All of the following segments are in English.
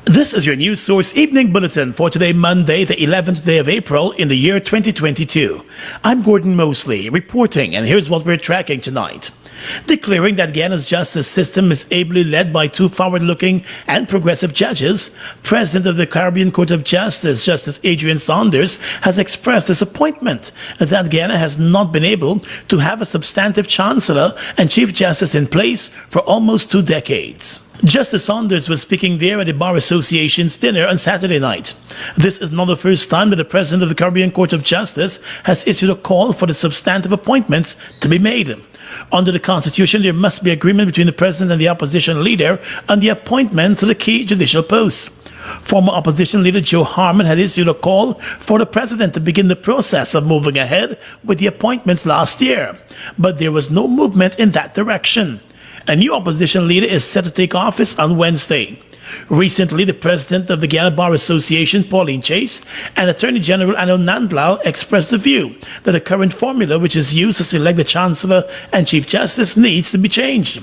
This is your news source evening bulletin for today, Monday, the 11th day of April in the year 2022. I'm Gordon Mosley reporting, and here's what we're tracking tonight. Declaring that Guyana's justice system is ably led by two forward-looking and progressive judges, President of the Caribbean Court of Justice, Justice Adrian Saunders, has expressed disappointment that Guyana has not been able to have a substantive chancellor and chief justice in place for almost 2 decades. Justice Saunders was speaking there at the Bar Association's dinner on Saturday night. This is not the first time that the President of the Caribbean Court of Justice has issued a call for the substantive appointments to be made. Under the Constitution, there must be agreement between the President and the opposition leader on the appointments to the key judicial posts. Former opposition leader Joe Harmon had issued a call for the President to begin the process of moving ahead with the appointments last year, but there was no movement in that direction. A new opposition leader is set to take office on Wednesday. Recently, the president of the Guyana Bar Association, Pauline Chase, and Attorney General Ano Nandlal expressed the view that the current formula which is used to select the Chancellor and Chief Justice needs to be changed.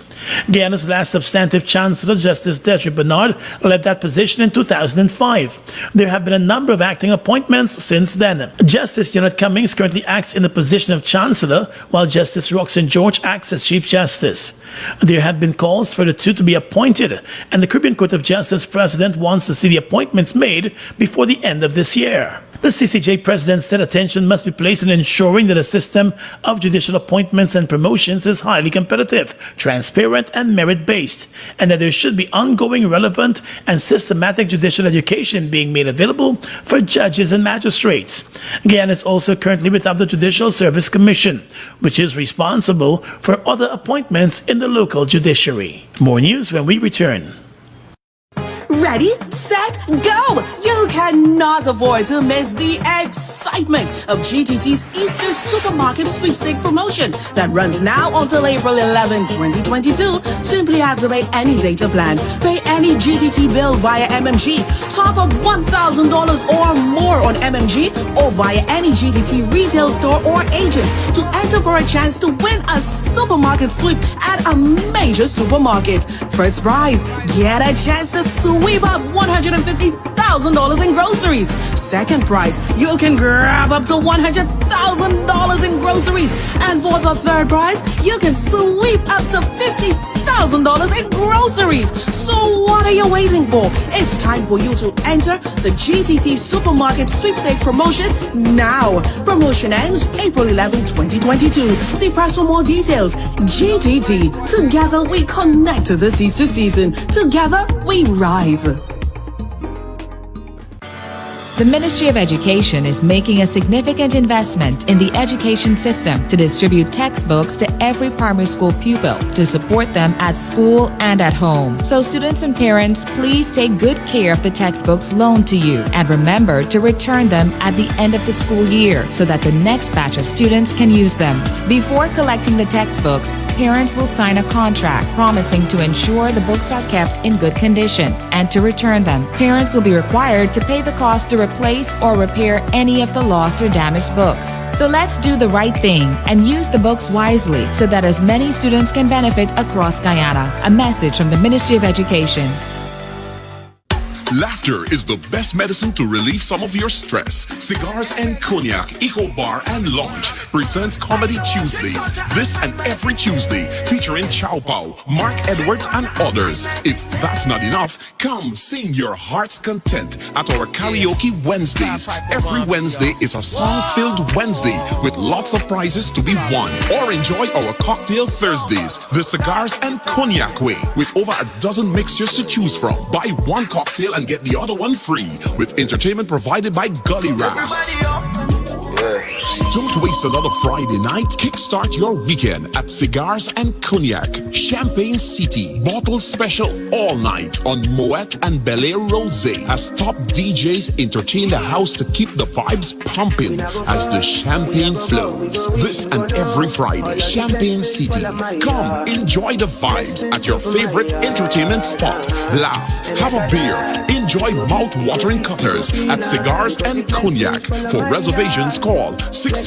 Guyana's last substantive Chancellor, Justice Desiree Bernard, led that position in 2005. There have been a number of acting appointments since then. Justice Janet Cummings currently acts in the position of Chancellor, while Justice Roxanne George acts as Chief Justice. There have been calls for the two to be appointed, and the Caribbean Court of Justice President wants to see the appointments made before the end of this year. The CCJ President said attention must be placed in ensuring that a system of judicial appointments and promotions is highly competitive, transparent, and merit-based, and that there should be ongoing, relevant, and systematic judicial education being made available for judges and magistrates. Guyana is also currently without the Judicial Service Commission, which is responsible for other appointments in the local judiciary. More news when we return. Ready, set, go! You cannot afford to miss the excitement of GTT's Easter Supermarket Sweepstake promotion that runs now until April 11, 2022. Simply activate any data plan, pay any GTT bill via MMG, top up $1,000 or more on MMG or via any GTT retail store or agent to enter for a chance to win a supermarket sweep at a major supermarket. First prize, get a chance to sweep up $150,000 in groceries. Second prize, you can grab up to $100,000 in groceries. And for the third prize, you can sweep up to $50,000 in groceries. So what are you waiting for? It's time for you to enter the GTT Supermarket Sweepstake promotion now. Promotion ends April 11, 2022. See press for more details. GTT. Together we connect to this Easter season. Together we rise. The Ministry of Education is making a significant investment in the education system to distribute textbooks to every primary school pupil to support them at school and at home. So students and parents, please take good care of the textbooks loaned to you and remember to return them at the end of the school year so that the next batch of students can use them. Before collecting the textbooks, parents will sign a contract promising to ensure the books are kept in good condition and to return them. Parents will be required to pay the cost to replace or repair any of the lost or damaged books. So let's do the right thing and use the books wisely so that as many students can benefit across Guyana. A message from the Ministry of Education. Laughter is the best medicine to relieve some of your stress. Cigars and Cognac, Eco Bar and Lounge presents Comedy Tuesdays this and every Tuesday, featuring Chow Pao, Mark Edwards and others. If that's not enough, come sing your heart's content at our Karaoke Wednesdays. Every Wednesday is a song-filled Wednesday with lots of prizes to be won. Or enjoy our Cocktail Thursdays, the Cigars and Cognac way, with over a dozen mixtures to choose from. Buy one cocktail and get the other one free, with entertainment provided by Gully Raps. Don't waste another Friday night. Kickstart your weekend at Cigars and Cognac, Champagne City. Bottle special all night on Moet and Bel Air Rosé as top DJs entertain the house to keep the vibes pumping as the champagne flows. This and every Friday, Champagne City. Come, enjoy the vibes at your favorite entertainment spot. Laugh, have a beer, enjoy mouth-watering cutters at Cigars and Cognac. For reservations, call 678-4792.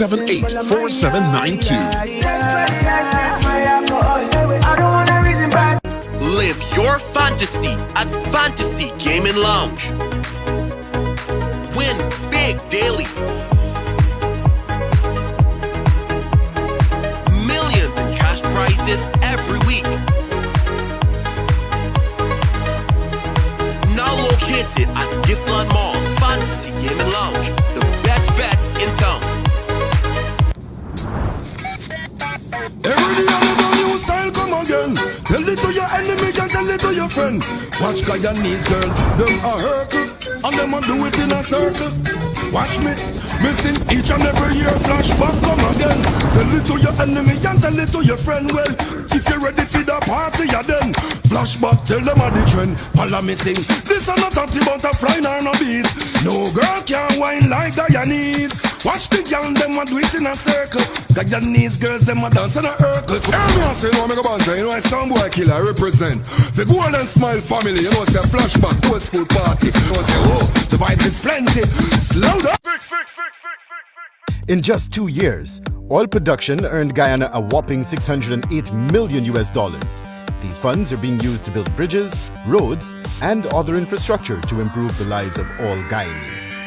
Live your fantasy at Fantasy Gaming Lounge. Win big daily. Millions in cash prizes every week. Now located at Giftland Mall, Fantasy Gaming Lounge, the best bet in town. Every day another new style come again. Tell it to your enemy and tell it to your friend. Watch Guyanese girl, them a hurtle, and them a do it in a circle. Watch me, missing each and every year flashback come again. Tell it to your enemy and tell it to your friend. Well, if you're ready for the party, ya then flashback, tell them a the trend. Follow me sing. This are not talking about a fly nor no bees. No girl can whine like Guyanese. Watch the young them a do it in a circle. Guyanese girls them a dance in a circle. Hear me and say no, make a band. You know I some boy killer I represent the Golden Smile family. You know say flashback old school party. You know say oh the vibes is plenty. Slow down. In just 2 years, oil production earned Guyana a whopping $608 million. These funds are being used to build bridges, roads, and other infrastructure to improve the lives of all Guyanese.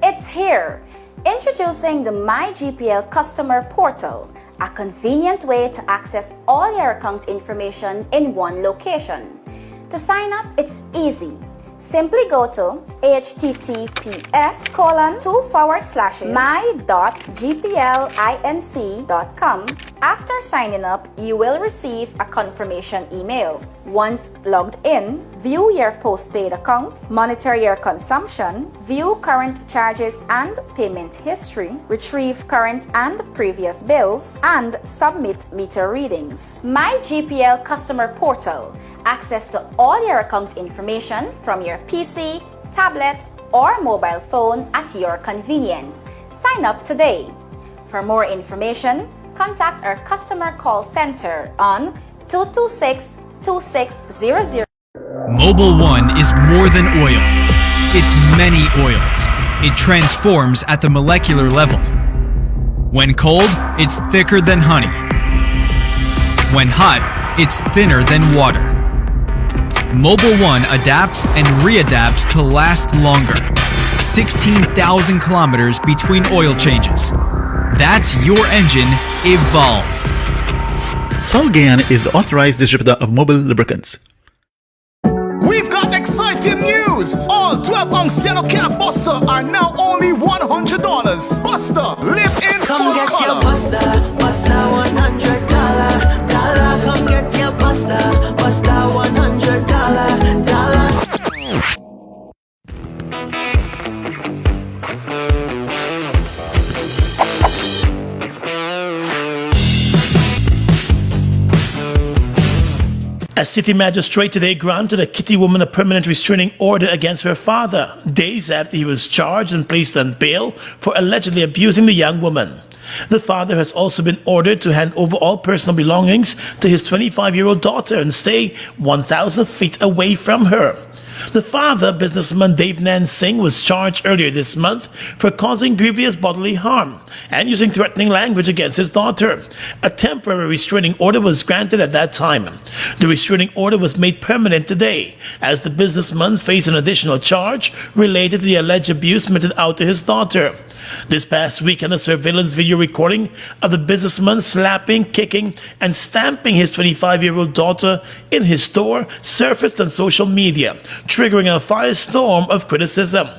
It's here! Introducing the My Gpl Customer Portal, a convenient way to access all your account information in one location. To sign up, it's easy. Simply go to https://my.gplinc.com. After signing up, you will receive a confirmation email. Once logged in, view your postpaid account, monitor your consumption, view current charges and payment history, retrieve current and previous bills, and submit meter readings. My Gpl Customer Portal. Access to all your account information from your PC, tablet, or mobile phone at your convenience. Sign up today. For more information, contact our customer call center on 226-2600. Mobile One is more than oil. It's many oils. It transforms at the molecular level. When cold, it's thicker than honey. When hot, it's thinner than water. Mobile One adapts and readapts to last longer. 16,000 kilometers between oil changes. That's your engine evolved. Sol Guyana is the authorized distributor of mobile lubricants. We've got exciting news! All 12-ounce yellow cab Buster are now only $100. Buster, live in come full get color. Your Buster, Buster $100. Come get your Buster, Buster $100. A city magistrate today granted a Kitty woman a permanent restraining order against her father, days after he was charged and placed on bail for allegedly abusing the young woman. The father has also been ordered to hand over all personal belongings to his 25-year-old daughter and stay 1,000 feet away from her. The father, businessman Dave Nan Singh, was charged earlier this month for causing grievous bodily harm and using threatening language against his daughter. A temporary restraining order was granted at that time. The restraining order was made permanent today, as the businessman faced an additional charge related to the alleged abuse meted out to his daughter. This past weekend, a surveillance video recording of the businessman slapping, kicking, and stamping his 25-year-old daughter in his store surfaced on social media, triggering a firestorm of criticism.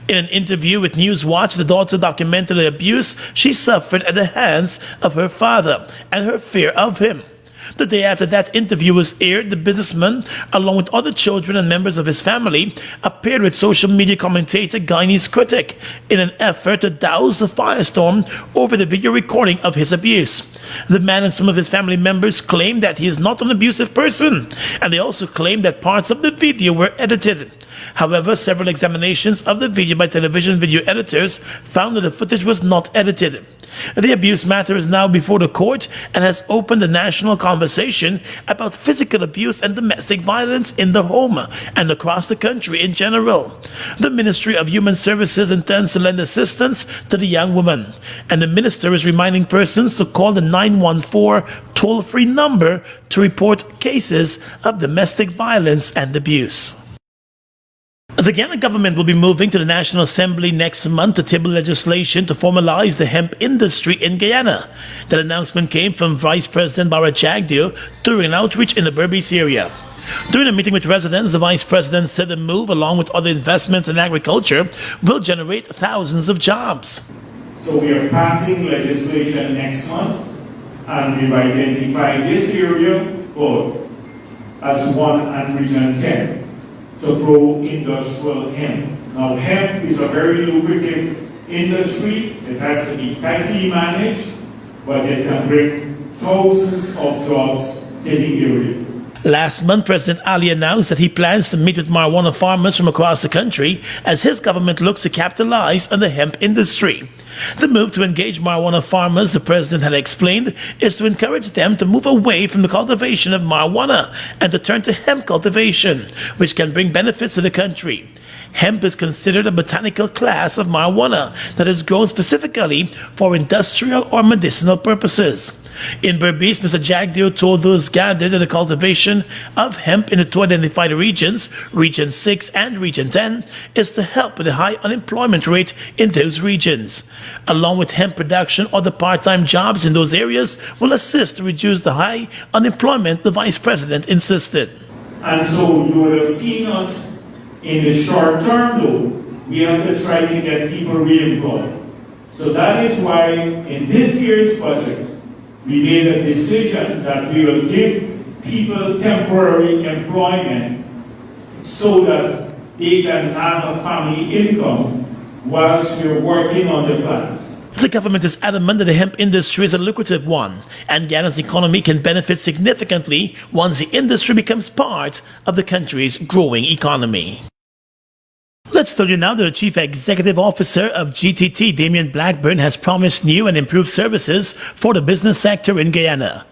In an interview with Newswatch, the daughter documented the abuse she suffered at the hands of her father and her fear of him. The day after that interview was aired, the businessman, along with other children and members of his family, appeared with social media commentator Guyanese Critic in an effort to douse the firestorm over the video recording of his abuse. The man and some of his family members claim that he is not an abusive person, and they also claim that parts of the video were edited. However, several examinations of the video by television video editors found that the footage was not edited. The abuse matter is now before the court and has opened a national conversation about physical abuse and domestic violence in the home and across the country in general. The Ministry of Human Services intends to lend assistance to the young woman, and the minister is reminding persons to call the 914 toll-free number to report cases of domestic violence and abuse. The Guyana government will be moving to the National Assembly next month to table legislation to formalize the hemp industry in Guyana. That announcement came from Vice President Bara Jagdeo during an outreach in the Berbice area. During a meeting with residents, the Vice President said the move, along with other investments in agriculture, will generate thousands of jobs. So we are passing legislation next month, and we've identified this area as one and Region 10. To grow industrial hemp. Now, hemp is a very lucrative industry. It has to be tightly managed, but it can bring thousands of jobs to the area. Last month, President Ali announced that he plans to meet with marijuana farmers from across the country as his government looks to capitalize on the hemp industry. The move to engage marijuana farmers, the president had explained, is to encourage them to move away from the cultivation of marijuana and to turn to hemp cultivation, which can bring benefits to the country. Hemp is considered a botanical class of marijuana that is grown specifically for industrial or medicinal purposes. In Berbice, Mr. Jagdeo told those gathered that the cultivation of hemp in the two identified regions, Region 6 and Region 10, is to help with the high unemployment rate in those regions. Along with hemp production, other part-time jobs in those areas will assist to reduce the high unemployment, the Vice President insisted. And so you would have seen us in the short term, though, we have to try to get people reemployed. So that is why in this year's budget, we made a decision that we will give people temporary employment so that they can have a family income whilst we're working on the plans. The government is adamant that the hemp industry is a lucrative one, and Guyana's economy can benefit significantly once the industry becomes part of the country's growing economy. Let's tell you now that the Chief Executive Officer of GTT, Damian Blackburn, has promised new and improved services for the business sector in Guyana.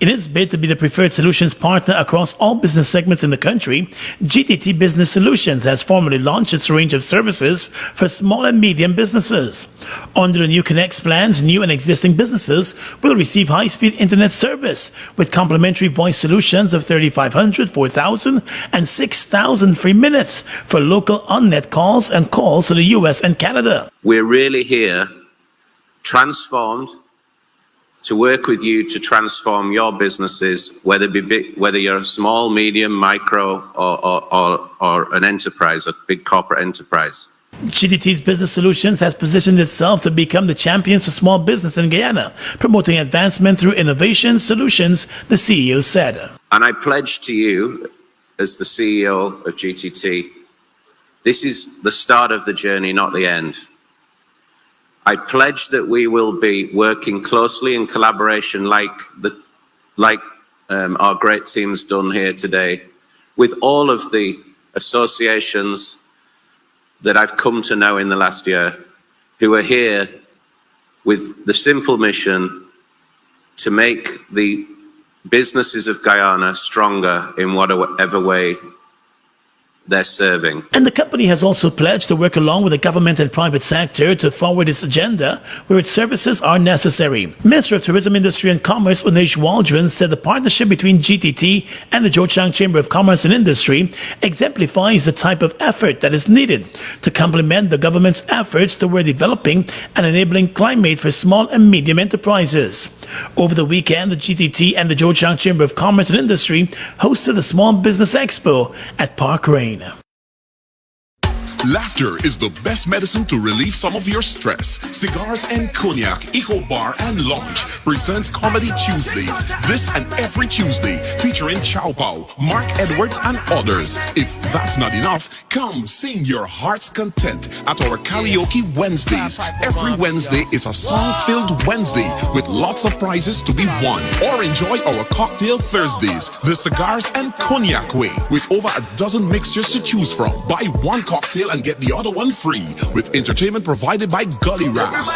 In its bid to be the preferred solutions partner across all business segments in the country, GTT Business Solutions has formally launched its range of services for small and medium businesses. Under the new Connects plans, new and existing businesses will receive high-speed internet service with complimentary voice solutions of 3,500, 4,000, and 6,000 free minutes for local on-net calls and calls to the US and Canada. We're really here, transformed, to work with you to transform your businesses, whether you're a small, medium, micro, or an enterprise, a big corporate enterprise. GTT's Business Solutions has positioned itself to become the champions for small business in Guyana, promoting advancement through innovation solutions, the CEO said. And I pledge to you, as the CEO of GTT, this is the start of the journey, not the end. I pledge that we will be working closely in collaboration like our great team's done here today with all of the associations that I've come to know in the last year who are here with the simple mission to make the businesses of Guyana stronger in whatever way they're serving. And the company has also pledged to work along with the government and private sector to forward its agenda where its services are necessary. Minister of Tourism, Industry and Commerce Unesh Waldron said the partnership between GTT and the Georgetown Chamber of Commerce and Industry exemplifies the type of effort that is needed to complement the government's efforts toward developing and enabling climate for small and medium enterprises. Over the weekend, the GTT and the Georgetown Chamber of Commerce and Industry hosted a Small Business Expo at Park Rain. Laughter is the best medicine to relieve some of your stress. Cigars and Cognac, Eco Bar and Lounge presents Comedy Tuesdays. This and every Tuesday, featuring Chow Pao, Mark Edwards and others. If that's not enough, come sing your heart's content at our Karaoke Wednesdays. Every Wednesday is a song-filled Wednesday with lots of prizes to be won. Or enjoy our Cocktail Thursdays, the Cigars and Cognac way, with over a dozen mixtures to choose from. Buy one cocktail and get the other one free, with entertainment provided by Gully Raps.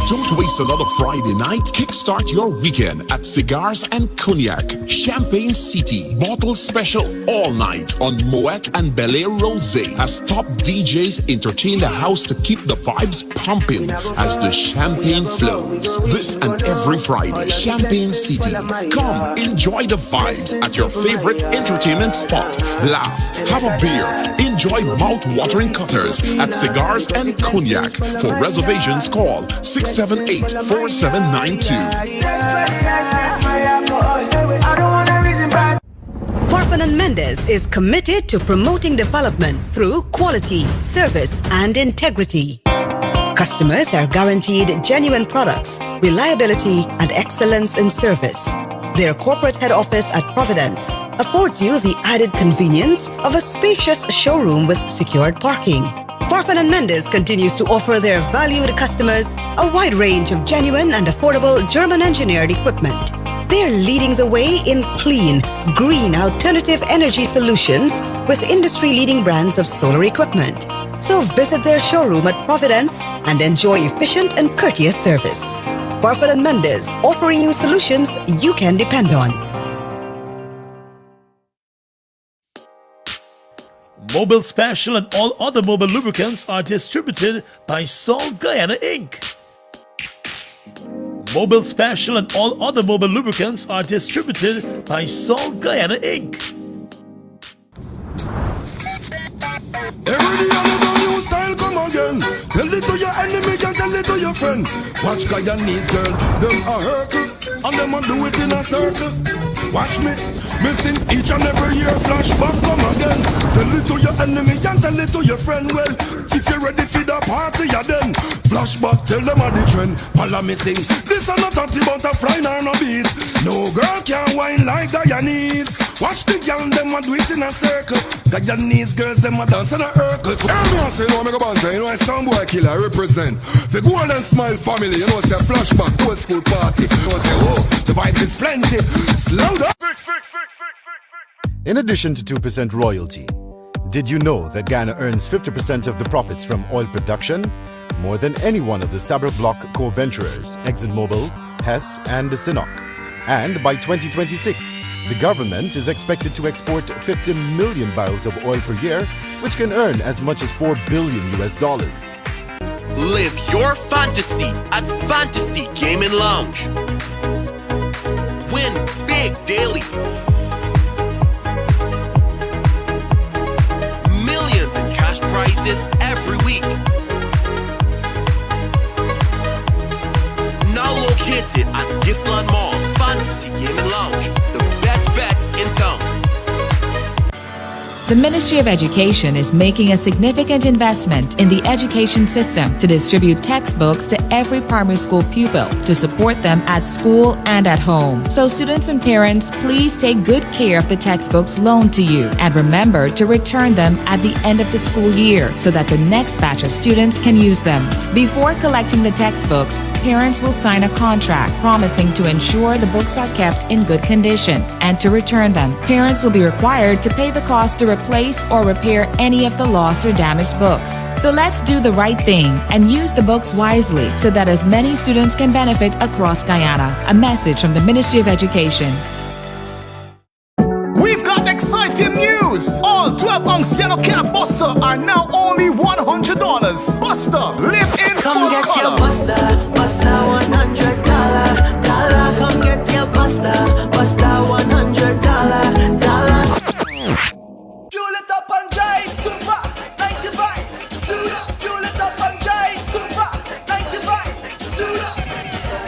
Don't waste another Friday night. Kickstart your weekend at Cigars and Cognac, Champagne City. Bottle special all night on Moet and Belair Rosé as top DJs entertain the house to keep the vibes pumping as the champagne flows. This and every Friday, Champagne City. Come, enjoy the vibes at your favorite entertainment spot. Laugh, have a beer, enjoy mouth-watering cutters at Cigars and Cognac. For reservations, call 678-4792. Farfan & Mendes is committed to promoting development through quality, service, and integrity. Customers are guaranteed genuine products, reliability, and excellence in service. Their corporate head office at Providence affords you the added convenience of a spacious showroom with secured parking. Farfan & Mendes continues to offer their valued customers a wide range of genuine and affordable German-engineered equipment. They're leading the way in clean, green alternative energy solutions with industry-leading brands of solar equipment. So visit their showroom at Providence and enjoy efficient and courteous service. Farfan & Mendes, offering you solutions you can depend on. Mobile Special and all other mobile lubricants are distributed by Sol Guyana Inc. Mobile Special and all other mobile lubricants are distributed by Sol Guyana Inc. Every day I know new style come again. Tell it to your enemy and tell it to your friend. Watch Guyanese girl, them a hurtle, and them a do it in a circle. Watch me, missing each and every year flashback come again. Tell it to your enemy and tell it to your friend. Well, if you're ready for the party, ya then flashback, tell them a the trend. Follow me sing. This are not talking about a fly nor no bees. No girl can whine like Guyanese. Watch the girl, them a do it in a circle. Guyanese girls, them a dance in a circle. Hear me and say, you know, make a band, you know, I sound boy killer, I represent the Golden Smile family, you know, say flashback, old school party. You know, say, oh, the vibes is plenty. Slow down. In addition to 2% royalty, did you know that Guyana earns 50% of the profits from oil production? More than any one of the Stabroek Block co-venturers, ExxonMobil, Hess, and Sinnock. And by 2026, the government is expected to export 50 million barrels of oil per year, which can earn as much as $4 billion. Live your fantasy at Fantasy Gaming Lounge. Win big daily. Millions in cash prizes every week. Now located at Gifland Mall, Fantasy Gaming Lounge, the best bet in town. The Ministry of Education is making a significant investment in the education system to distribute textbooks to every primary school pupil to support them at school and at home. So students and parents, please take good care of the textbooks loaned to you and remember to return them at the end of the school year so that the next batch of students can use them. Before collecting the textbooks, parents will sign a contract promising to ensure the books are kept in good condition and to return them. Parents will be required to pay the cost to replace or repair any of the lost or damaged books. So let's do the right thing and use the books wisely so that as many students can benefit across Guyana. A message from the Ministry of Education. We've got exciting news! All 12-ounce yellow cab Buster are now only $100. Buster, live in Come full get color. your Buster, Buster $100. Come get your Buster, Buster $100. Fuel it up and drive, super 95 to the. Fuel it up and drive, super 95 to the.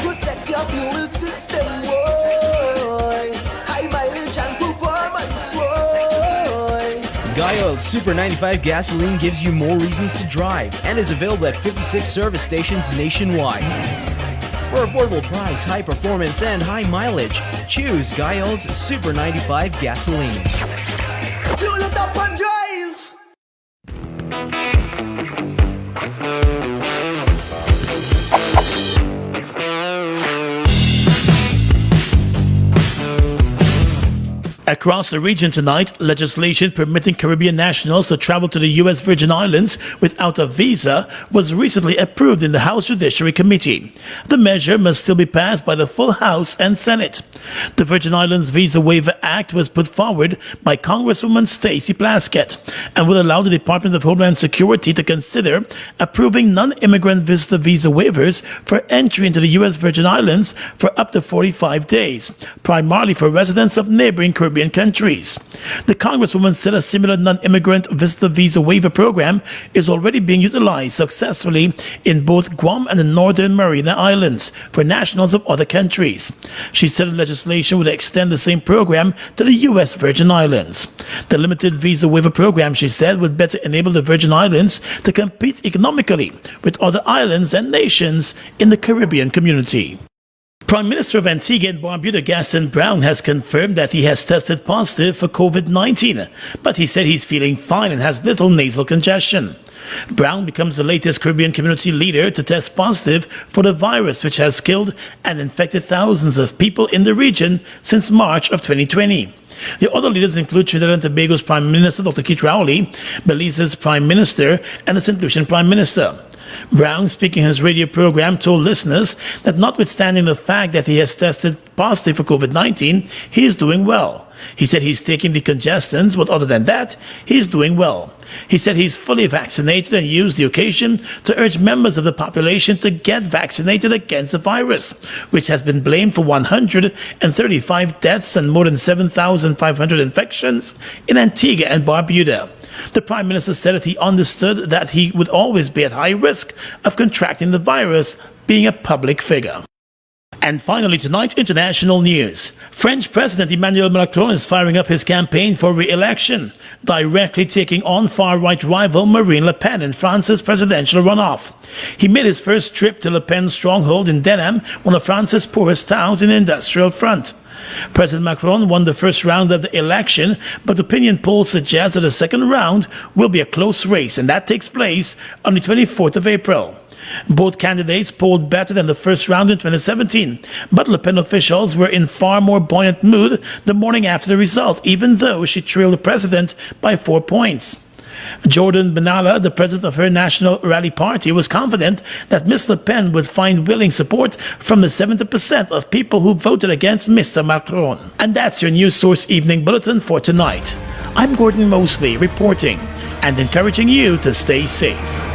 Protect your fuel system, boy. High mileage and performance, boy. Guyana Super 95 gasoline gives you more reasons to drive and is available at 56 service stations nationwide. For affordable price, high performance, and high mileage, choose Guyana's Super 95 gasoline. Fuel it up and drive. Across the region tonight, legislation permitting Caribbean nationals to travel to the U.S. Virgin Islands without a visa was recently approved in the House Judiciary Committee. The measure must still be passed by the full House and Senate. The Virgin Islands Visa Waiver Act was put forward by Congresswoman Stacey Plaskett and will allow the Department of Homeland Security to consider approving non-immigrant visitor visa waivers for entry into the U.S. Virgin Islands for up to 45 days, primarily for residents of neighboring Caribbean countries. The Congresswoman said a similar non-immigrant visitor visa waiver program is already being utilized successfully in both Guam and the Northern Mariana Islands for nationals of other countries. She said the legislation would extend the same program to the U.S. Virgin Islands. The limited visa waiver program, she said, would better enable the Virgin Islands to compete economically with other islands and nations in the Caribbean community. Prime Minister of Antigua and Barbuda Gaston Brown has confirmed that he has tested positive for COVID-19, but he said he's feeling fine and has little nasal congestion. Brown becomes the latest Caribbean community leader to test positive for the virus, which has killed and infected thousands of people in the region since March of 2020. The other leaders include Trinidad and Tobago's Prime Minister Dr. Keith Rowley, Belize's Prime Minister, and the St. Lucian Prime Minister. Brown, speaking in his radio program, told listeners that notwithstanding the fact that he has tested positive for COVID-19, he is doing well. He said he's taking the decongestants, but other than that, he's doing well. He said he's fully vaccinated and used the occasion to urge members of the population to get vaccinated against the virus, which has been blamed for 135 deaths and more than 7,500 infections in Antigua and Barbuda. The Prime Minister said that he understood that he would always be at high risk of contracting the virus, being a public figure. And finally tonight, international news. French President Emmanuel Macron is firing up his campaign for re-election, directly taking on far-right rival Marine Le Pen in France's presidential runoff. He made his first trip to Le Pen's stronghold in Denham, one of France's poorest towns in the industrial front. President Macron won the first round of the election, but opinion polls suggest that the second round will be a close race, and that takes place on the 24th of April. Both candidates polled better than the first round in 2017, but Le Pen officials were in far more buoyant mood the morning after the result, even though she trailed the president by 4 points. Jordan Benalla, the president of her National Rally Party, was confident that Ms. Le Pen would find willing support from the 70% of people who voted against Mr. Macron. And that's your News Source Evening Bulletin for tonight. I'm Gordon Mosley reporting and encouraging you to stay safe.